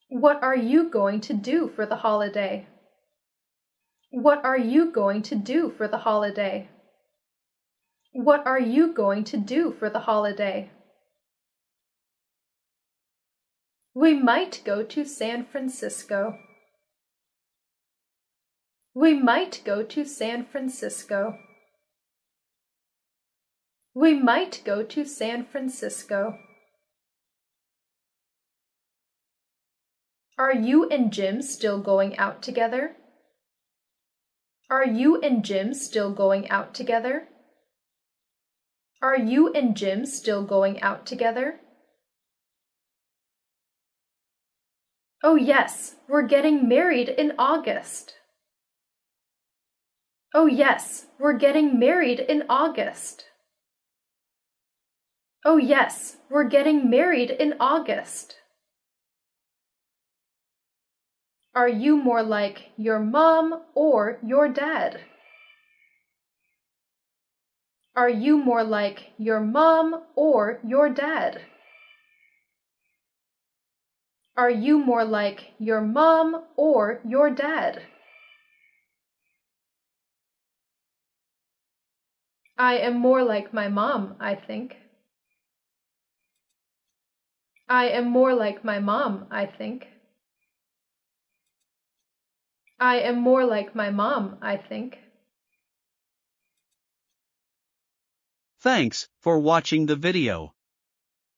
What are you going to do for the holiday? What are you going to do for the holiday? What are you going to do for the holiday? We might go to San Francisco. We might go to San Francisco. We might go to San Francisco. Are you and Jim still going out together? Are you and Jim still going out together? Are you and Jim still going out together? Oh yes, we're getting married in August. Oh yes, we're getting married in August. Oh yes, we're getting married in August. Are you more like your mom or your dad? Are you more like your mom or your dad? Are you more like your mom or your dad? I am more like my mom, I think. I am more like my mom, I think. I am more like my mom, I think. Thanks for watching the video.